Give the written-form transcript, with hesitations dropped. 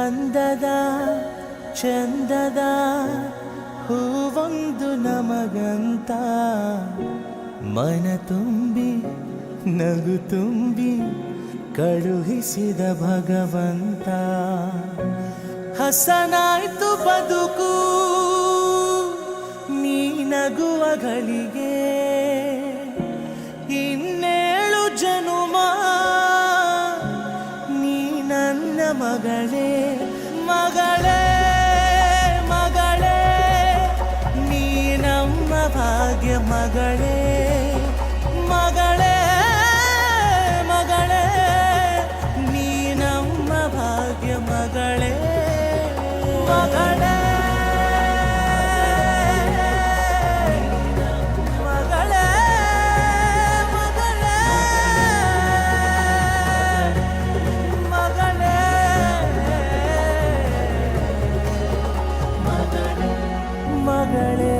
ಅಂದದ ಚಂದದ ಹೂವೊಂದು ನಮಗಂತ ಮನ ತುಂಬಿ ನಗು ತುಂಬಿ ಕಳುಹಿಸಿದ ಭಗವಂತ ಹಸನಾಯ್ತು ಬದುಕು ನೀ ನಗುವ ಗಳಿಗೆ ಇನ್ನೇಳು ಜನುಮ ನೀ ನನ್ನ ಮಗಳೇ ಮಗಳೇ ಮಗಳೇ ನೀ ನಮ್ಮ ಭಾಗ್ಯ ಮಗಳೇ ಮಗಳೇ ಮಗಳೇ ನೀ ನಮ್ಮ ಭಾಗ್ಯ ಮಗಳೇ ಮಗಳೇ ಮಗಳೇ ಮಗಳೇ ಮಗಳೇ ಮಗಳೇ